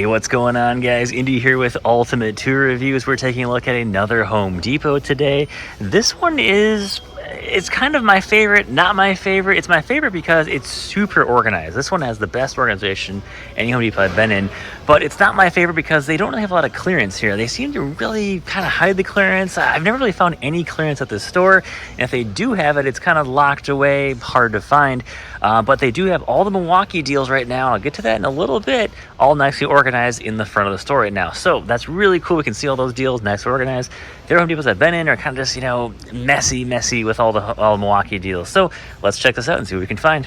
Hey, what's going on, guys? Indy here with Ultimate Tour Reviews. We're taking a look at another Home Depot today. This one it's kind of my favorite, not my favorite. It's my favorite because it's super organized. This one has the best organization any Home Depot I've been in, but it's not my favorite because they don't really have a lot of clearance here. They seem to really kind of hide the clearance. I've never really found any clearance at this store, and if they do have it, it's kind of locked away, hard to find. But they do have all the Milwaukee deals right now. I'll get to that in a little bit, all nicely organized in the front of the store right now. So that's really cool. We can see all those deals nicely organized. The other Home Depots I've been in are kind of just, messy with all the Milwaukee deals. So let's check this out and see what we can find.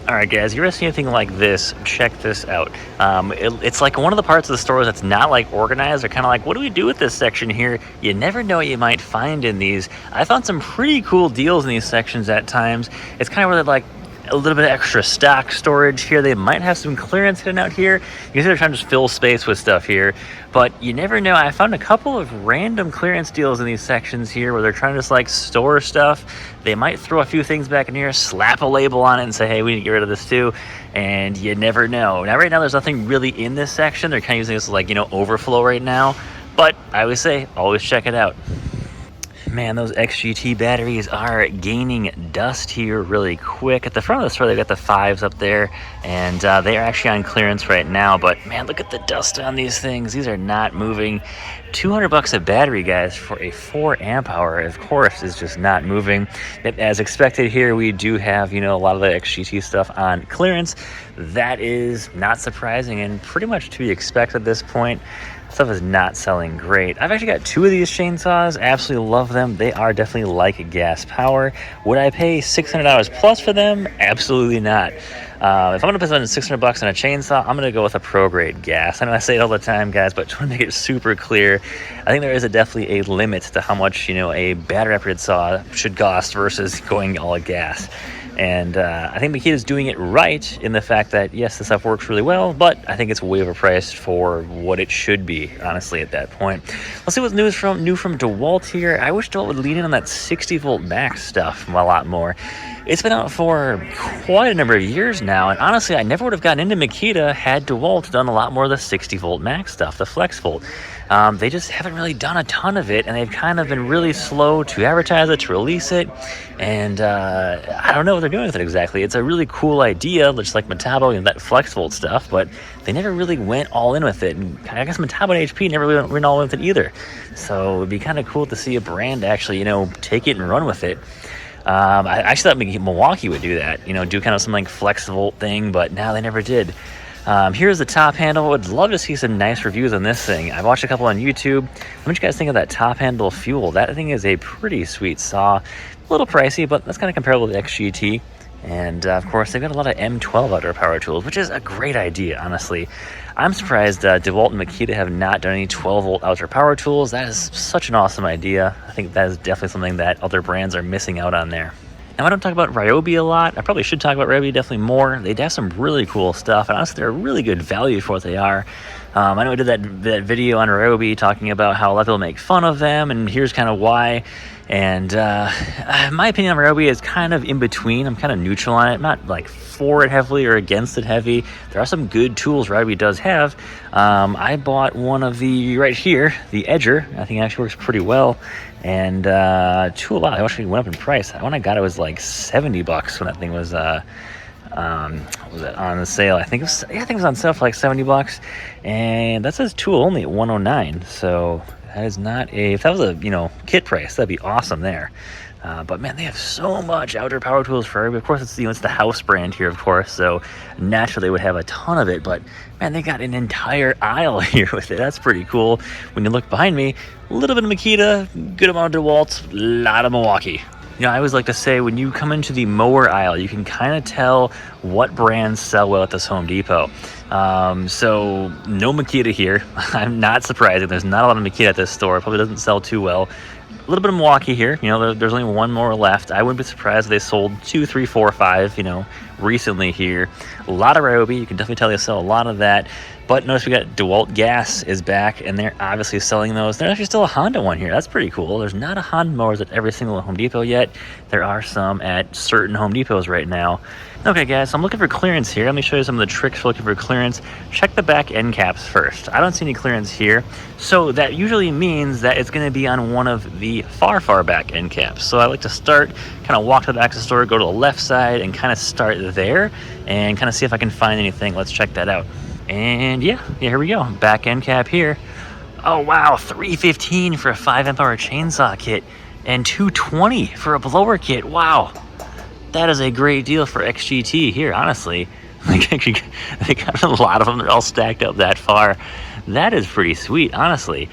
All right, guys, you ever see anything like this? Check this out. It's like one of the parts of the store that's not like organized. They're kind of like, what do we do with this section here? You never know what you might find in these. I found some pretty cool deals in these sections at times. It's kind of where they're like a little bit of extra stock storage here. They might have some clearance hidden out here. You can see they're trying to just fill space with stuff here, but you never know. I found a couple of random clearance deals in these sections here where they're trying to just like store stuff. They might throw a few things back in here, slap a label on it and say, hey, we need to get rid of this too. And you never know. Now, right now, there's nothing really in this section. They're kind of using this like, overflow right now, but I always say, always check it out. Man, those XGT batteries are gaining dust here really quick. At the front of the store, they've got the 5s up there, and they are actually on clearance right now. But man, look at the dust on these things. These are not moving. $200 a battery, guys, for a 4 amp hour, of course, is just not moving. As expected here, we do have, a lot of the XGT stuff on clearance. That is not surprising and pretty much to be expected at this point. Stuff is not selling great. I've actually got 2 of these chainsaws. Absolutely love them. They are definitely like gas power. Would I pay $600 plus for them? Absolutely not. If I'm going to spend $600 on a chainsaw, I'm going to go with a pro-grade gas. I know I say it all the time, guys, but to make it super clear, I think there is definitely a limit to how much, a battery-operated saw should cost versus going all gas. And I think Makita's doing it right in the fact that, yes, this stuff works really well, but I think it's way overpriced for what it should be, honestly, at that point. Let's see what's new from DeWalt here. I wish DeWalt would lean in on that 60-volt max stuff a lot more. It's been out for quite a number of years now, and honestly, I never would have gotten into Makita had DeWalt done a lot more of the 60-volt max stuff, the flex volt. They just haven't really done a ton of it, and they've kind of been really slow to advertise it, to release it, and I don't know what they're doing with it exactly. It's a really cool idea, just like Metabo, that flex volt stuff, but they never really went all in with it, and I guess Metabo and HP never really went all in with it either. So it'd be kind of cool to see a brand actually, take it and run with it. I actually thought Milwaukee would do that, do kind of some like flex volt thing, but now they never did. Here's the top handle. Would love to see some nice reviews on this thing. I've watched a couple on YouTube. What do you guys think of that top handle fuel? That thing is a pretty sweet saw. A little pricey, but that's kind of comparable to the XGT. And of course, they've got a lot of M12 outdoor power tools, which is a great idea, honestly. I'm surprised DeWalt and Makita have not done any 12-volt outdoor power tools. That is such an awesome idea. I think that is definitely something that other brands are missing out on there. Now, I don't talk about Ryobi a lot. I probably should talk about Ryobi definitely more. They have some really cool stuff, and honestly, they're a really good value for what they are. I know I did that video on Ryobi talking about how a lot of people make fun of them, and here's kind of why. And my opinion on Ryobi is kind of in between. I'm kind of neutral on it. I'm not like for it heavily or against it heavy. There are some good tools Ryobi does have. I bought one of the right here, the Edger. I think it actually works pretty well. And tool out, it actually went up in price. When I got it was like $70 when that thing was was it on the sale? I think it was on sale for like $70, and that says tool only at $109. So that is not if that was a kit price, that'd be awesome there. But man, they have so much outdoor power tools for everybody. Of course, it's the house brand here, of course, so naturally they would have a ton of it. But man, they got an entire aisle here with it. That's pretty cool. When you look behind me, a little bit of Makita, good amount of DeWalt, a lot of Milwaukee. I always like to say when you come into the mower aisle, you can kind of tell what brands sell well at this Home Depot. So no Makita here. I'm not surprised. There's not a lot of Makita at this store. It probably doesn't sell too well. A little bit of Milwaukee here. There's only one more left. I wouldn't be surprised if they sold 2, 3, 4, 5, recently here. A lot of Ryobi. You can definitely tell they sell a lot of that. But notice we got DeWalt Gas is back, and they're obviously selling those. There's actually still a Honda one here. That's pretty cool. There's not a Honda mowers at every single Home Depot yet. There are some at certain Home Depots right now. Okay, guys, so I'm looking for clearance here. Let me show you some of the tricks for looking for clearance. Check the back end caps first. I don't see any clearance here, so that usually means that it's going to be on one of the far back end caps. So I like to start, kind of walk to the back of the store, go to the left side, and kind of start there, and kind of see if I can find anything. Let's check that out. And yeah, here we go. Back end cap here. Oh wow, $315 for a 5 amp hour chainsaw kit, and $220 for a blower kit. Wow, that is a great deal for XGT here. Honestly, like actually, they got a lot of them. They're all stacked up that far. That is pretty sweet, honestly.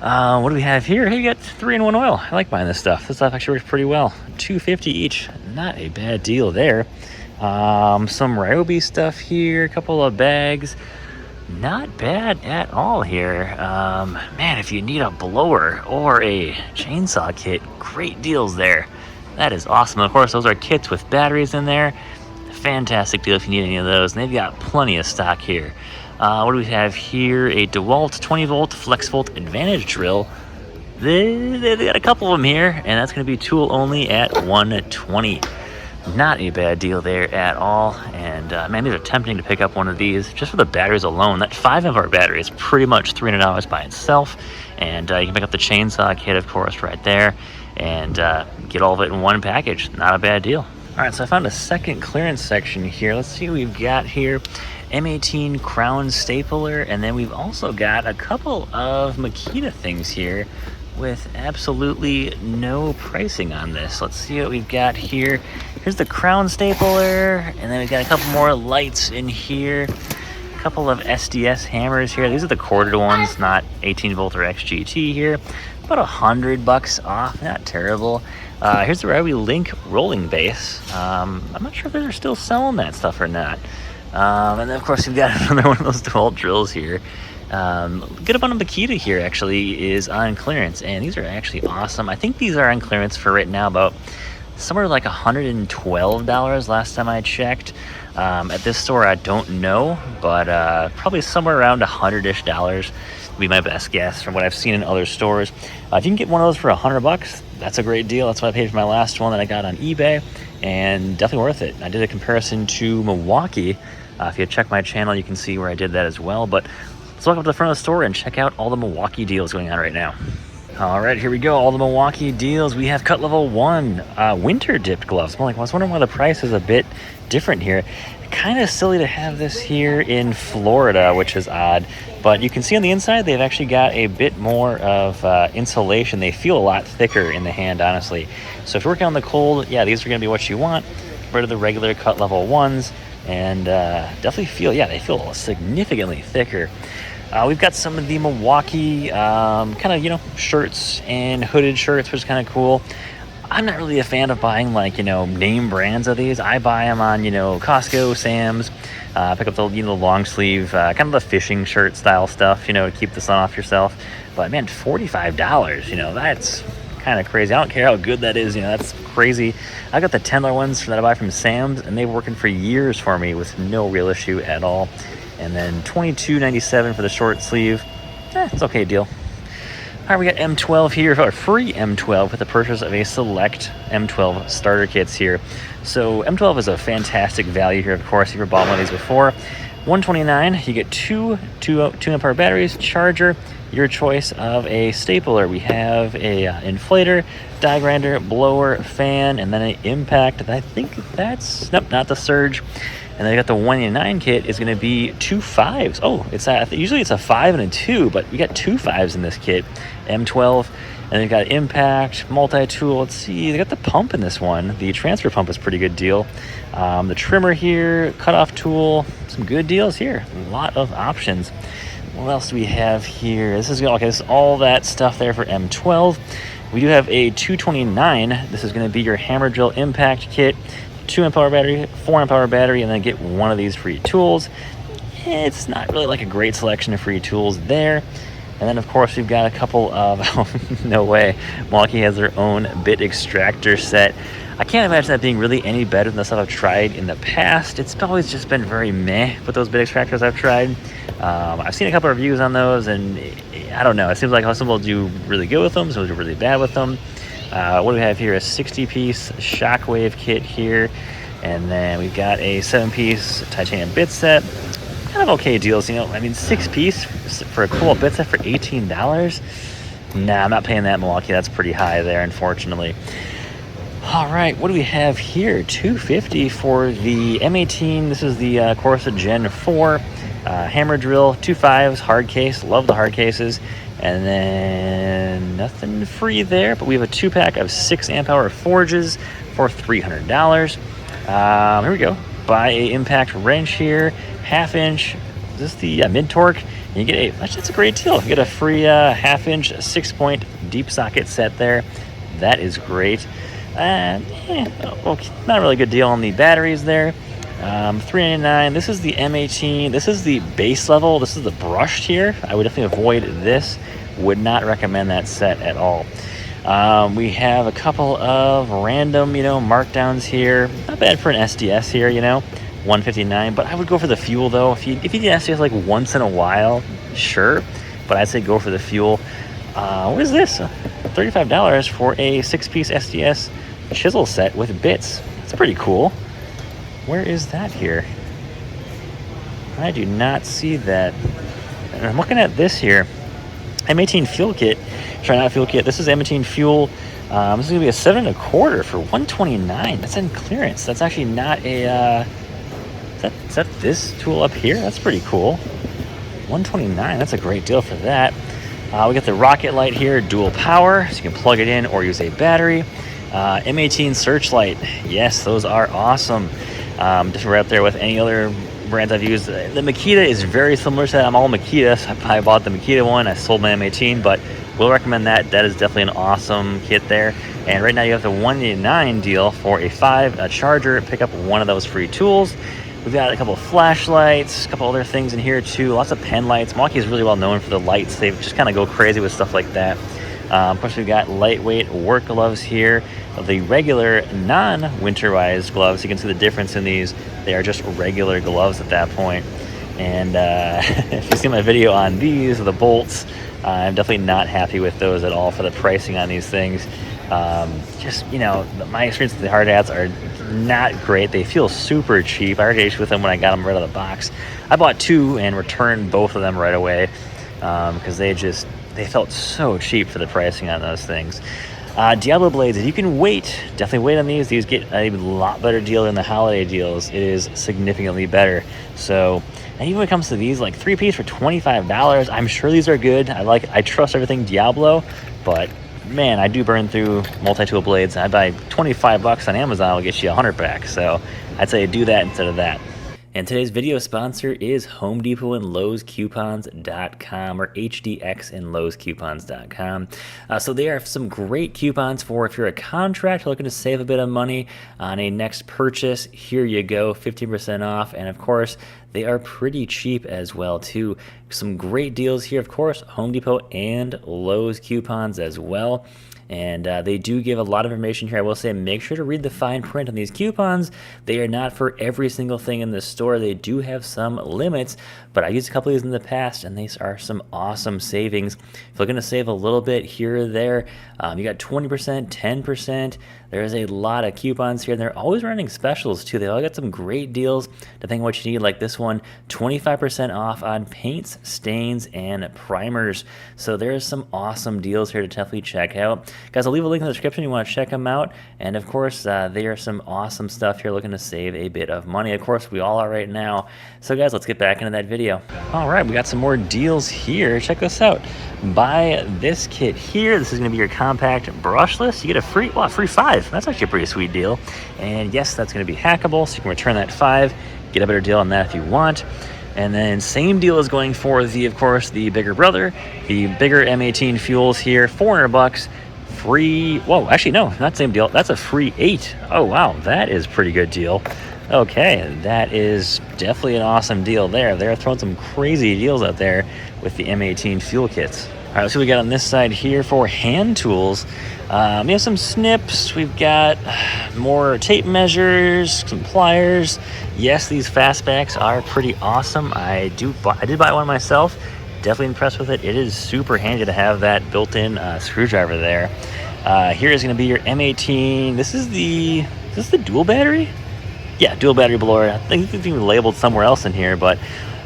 What do we have here? Hey, you got 3-in-1 oil. I like buying this stuff. This stuff actually works pretty well. $250 each. Not a bad deal there. Some Ryobi stuff here, a couple of bags. Not bad at all here. Man, if you need a blower or a chainsaw kit, great deals there. That is awesome. Of course, those are kits with batteries in there. Fantastic deal if you need any of those. And they've got plenty of stock here. What do we have here? A DeWalt 20-volt FlexVolt Advantage drill. They got a couple of them here, and that's going to be tool only at $120. Not a bad deal there at all. And man, these are tempting to pick up one of these just for the batteries alone. That 5 amp hour battery is pretty much $300 by itself. And you can pick up the chainsaw kit, of course, right there, and get all of it in one package. Not a bad deal. All right, so I found a second clearance section here. Let's see what we've got here. M18 crown stapler, and then we've also got a couple of Makita things here with absolutely no pricing on this. Let's see what we've got here. Here's the crown stapler, and then we've got a couple more lights in here. A couple of SDS hammers here. These are the quartered ones, not 18 volt or XGT here. About $100 off, not terrible. Here's the Ryobi Link rolling base. I'm not sure if they're still selling that stuff or not. And then of course we've got another one of those DeWalt drills here. Good amount of Makita here actually is on clearance, and these are actually awesome. I think these are on clearance for right now about somewhere like $112 last time I checked. At this store I don't know, but probably somewhere around $100-ish would be my best guess from what I've seen in other stores. If you can get one of those for $100, that's a great deal. That's what I paid for my last one that I got on eBay, and definitely worth it. I did a comparison to Milwaukee. If you check my channel, you can see where I did that as well. But let's walk up to the front of the store and check out all the Milwaukee deals going on right now. All right, here we go. All the Milwaukee deals. We have cut level 1 winter dipped gloves. I was wondering why the price is a bit different here. Kind of silly to have this here in Florida, which is odd. But you can see on the inside, they've actually got a bit more of insulation. They feel a lot thicker in the hand, honestly. So if you're working on the cold, yeah, these are going to be what you want. Compared to the regular cut level 1s. And definitely feel, yeah, they feel significantly thicker. We've got some of the Milwaukee kind of, shirts and hooded shirts, which is kind of cool. I'm not really a fan of buying name brands of these. I buy them on, Costco, Sam's. Pick up the, long sleeve, kind of the fishing shirt style stuff, to keep the sun off yourself. But man, $45, that's kind of crazy. I don't care how good that is, that's crazy. I got the $10 ones that I buy from Sam's, and they've been working for years for me with no real issue at all. And then $22.97 for the short sleeve. It's okay deal. All right, we got M12 here, or free M12 with the purchase of a select M12 starter kits here. So M12 is a fantastic value here, of course, if you've bought one of these before. $129, you get two amp hour batteries, charger, your choice of a stapler. We have a inflator, die grinder, blower, fan, and then an impact. I think that's, nope, not the surge. And then I got the 189 kit is going to be 2 5s. Oh, usually it's a 5 and a 2, but we got 2 5s in this kit. M12, and they've got impact, multi-tool. Let's see, they got the pump in this one. The transfer pump is a pretty good deal. The trimmer here, cutoff tool, some good deals here. A lot of options. What else do we have here? This is all that stuff there for M12. We do have a 229. This is going to be your hammer drill impact kit. 2 amp hour battery, 4 amp hour battery, and then get one of these free tools. It's not really like a great selection of free tools there. And then, of course, we've got a couple of, no way, Milwaukee has their own bit extractor set. I can't imagine that being really any better than the stuff I've tried in the past. It's always just been very meh with those bit extractors I've tried. I've seen a couple of reviews on those, and I don't know. It seems like some will do really good with them, some will do really bad with them. What do we have here? A 60-piece shockwave kit here. And then we've got a 7-piece titanium bit set. Kind of okay deals, you know. I mean, 6-piece for a cool bit set for $18? Nah, I'm not paying that, Milwaukee. That's pretty high there, unfortunately. All right, what do we have here? $250 for the M18. This is the Corsa Gen 4 hammer drill, 2.5s, hard case. Love the hard cases. And then nothing free there, but we have a 2-pack of 6 amp-hour forges for $300. Here we go. Buy a impact wrench here, 1/2-inch. Is this the mid-torque? And you get that's a great deal. You get a free 1/2-inch 6-point deep socket set there. That is great. Well, not a really good deal on the batteries there. $3.99. This is the M18. This is the base level. This is the brushed here. I would definitely avoid this. Would not recommend that set at all. We have a couple of random, markdowns here. Not bad for an SDS here, $159. But I would go for the fuel though. If you need SDS like once in a while, sure. But I'd say go for the fuel. What is this? $35 for a 6-piece SDS chisel set with bits. That's pretty cool. Where is that here? I do not see that. And I'm looking at this here. M18 fuel kit. Try not fuel kit. This is M18 fuel. This is gonna be a 7 1/4 for $129. That's in clearance. That's actually not a. Is that this tool up here? That's pretty cool. $129. That's a great deal for that. We got the rocket light here, dual power, so you can plug it in or use a battery. M18 searchlight. Yes, those are awesome. Just right up there with any other brands I've used. The Makita is very similar to that. I'm all Makita, so I bought the Makita one. I sold my M18, but will recommend that. That is definitely an awesome kit there. And right now you have the $189 deal for a 5 charger. Pick up one of those free tools. We've got a couple of flashlights, a couple other things in here too. Lots of pen lights. Milwaukee is really well known for the lights. They just kind of go crazy with stuff like that. Of course, we've got lightweight work gloves here. The regular non-winterized gloves. You can see the difference in these. They are just regular gloves at that point. And if you see my video on these, the bolts, I'm definitely not happy with those at all for the pricing on these things. My experience with the hard hats are not great. They feel super cheap. I already with them when I got them right out of the box. I bought 2 and returned both of them right away because they felt so cheap for the pricing on those things. Diablo blades, if you can definitely wait on these. These get a lot better deal than the holiday deals. It is significantly better. So, and even when it comes to these, like 3-piece for $25, I'm sure these are good. I trust everything Diablo, but man, I do burn through multi-tool blades. I buy $25 on Amazon, I'll get you 100 back. So I'd say do that instead of that. And today's video sponsor is Home Depot and Lowe'sCoupons.com, or HDX and Lowe'sCoupons.com. So they have some great coupons for if you're a contractor looking to save a bit of money on a next purchase. Here you go, 15% off. And of course, they are pretty cheap as well too. Some great deals here, of course, Home Depot and Lowe's coupons as well. And they do give a lot of information here. I will say make sure to read the fine print on these coupons. They are not for every single thing in the store. They do have some limits, but I used a couple of these in the past, and these are some awesome savings. If you're looking to save a little bit here or there, you got 20%, 10%. There's a lot of coupons here, and they're always running specials too. They all got some great deals depending on what you need, like this one, 25% off on paints, stains, and primers. So there's some awesome deals here to definitely check out. Guys, I'll leave a link in the description if you want to check them out. And of course, they are some awesome stuff here looking to save a bit of money. Of course, we all are right now. So guys, let's get back into that video. All right, we got some more deals here. Check this out. Buy this kit here. This is going to be your compact brushless. You get a free 5. That's actually a pretty sweet deal. And yes, that's going to be hackable, so you can return that 5, get a better deal on that if you want. And then same deal is going for of course, the bigger brother, the bigger M18 fuels here, $400. Free, whoa, actually no, not same deal. That's a free 8. Oh wow, that is a pretty good deal. Okay, that is definitely an awesome deal there. They're throwing some crazy deals out there with the M18 fuel kits. All right, let's see what we got on this side here for hand tools. We have some snips. We've got more tape measures, some pliers. Yes, these fastbacks are pretty awesome. I did buy one myself. Definitely impressed with it. It is super handy to have that built-in screwdriver there. Here is going to be your M18. This is the dual battery? Yeah, dual battery blower. I think it's even labeled somewhere else in here, but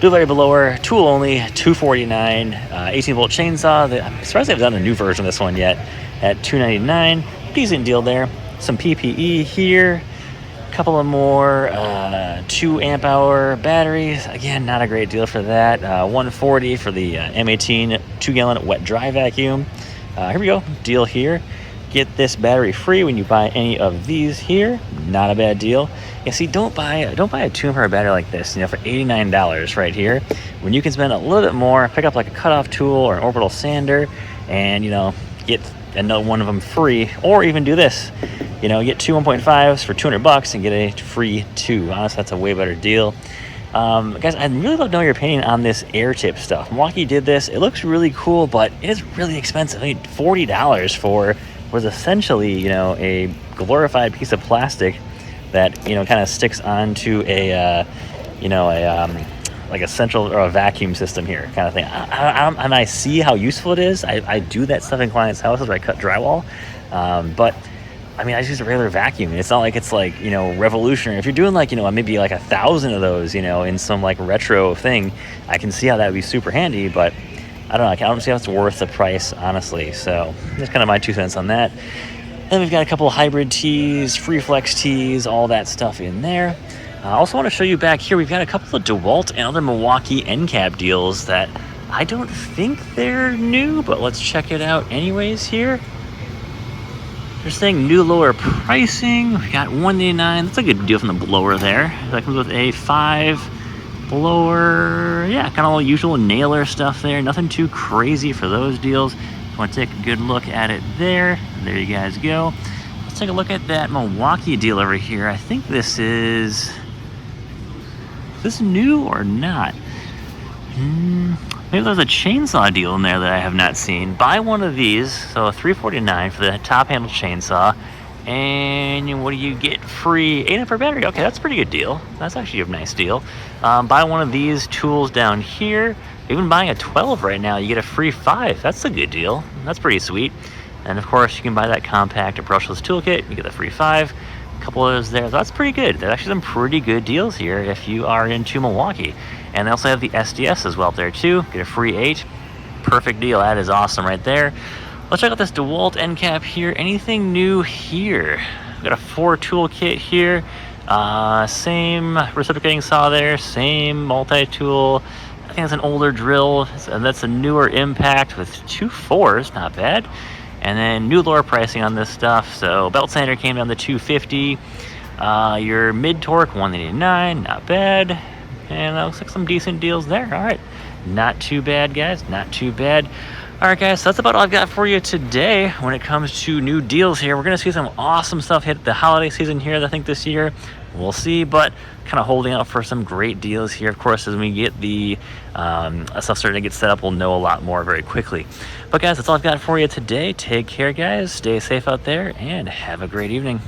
dual battery blower, tool only, $249. 18-volt chainsaw. I'm surprised they haven't done a new version of this one yet at $299. Decent deal there. Some PPE here. A couple of more 2 amp hour batteries. Again, not a great deal for that. $140 for the M18 2-gallon wet dry vacuum. Here we go. Deal here. Get this battery free when you buy any of these here. Not a bad deal. Yeah, see, don't buy a 2 amp hour battery like this, for $89 right here. When you can spend a little bit more, pick up like a cutoff tool or an orbital sander, and get another one of them free, or even do this. Get 2 1.5s for $200 and get a free 2. Honestly, that's a way better deal. Guys, I'd really love to know your opinion on this air tip stuff. Milwaukee did this. It looks really cool, but it is really expensive. I mean, $40 for was essentially, a glorified piece of plastic that, kind of sticks onto a like a central or a vacuum system here kind of thing. And I see how useful it is. I do that stuff in clients' houses where I cut drywall. But I mean, I just use a regular vacuum. It's not like it's like, revolutionary. If you're doing like, maybe like 1,000 of those, in some like retro thing, I can see how that would be super handy, but I don't know. I don't see how it's worth the price, honestly. So that's kind of my 2 cents on that. And then we've got a couple of hybrid tees, free flex tees, all that stuff in there. I also want to show you back here, we've got a couple of DeWalt and other Milwaukee end cap deals that I don't think they're new, but let's check it out anyways here. They're saying new lower pricing. We got $189. That's a good deal from the blower there. That comes with a 5 blower. Yeah, kind of all usual nailer stuff there. Nothing too crazy for those deals. If you want to take a good look at it there. There you guys go. Let's take a look at that Milwaukee deal over here. I think this is this new or not? Maybe there's a chainsaw deal in there that I have not seen. Buy one of these, so $349 for the top handle chainsaw. And what do you get? Free 8 amp hour battery. Okay, that's a pretty good deal. That's actually a nice deal. Buy one of these tools down here. Even buying a 12 right now, you get a free 5. That's a good deal. That's pretty sweet. And of course, you can buy that compact or brushless toolkit. You get the free 5. A couple of those there. So that's pretty good. There's actually some pretty good deals here if you are into Milwaukee. And they also have the SDS as well up there too. Get a free 8. Perfect deal. That is awesome right there. Let's check out this DeWalt end cap here. Anything new here? We've got a 4 tool kit here. Same reciprocating saw there. Same multi-tool. I think it's an older drill. And that's a newer impact with 2 4s. Not bad. And then new lower pricing on this stuff. So belt sander came down to $250. Your mid torque $189. Not bad. And that looks like some decent deals there. All right. Not too bad, guys. Not too bad. All right, guys, so that's about all I've got for you today when it comes to new deals here. We're going to see some awesome stuff hit the holiday season here, I think, this year. We'll see, but kind of holding out for some great deals here. Of course, as we get the stuff starting to get set up, we'll know a lot more very quickly. But, guys, that's all I've got for you today. Take care, guys. Stay safe out there, and have a great evening.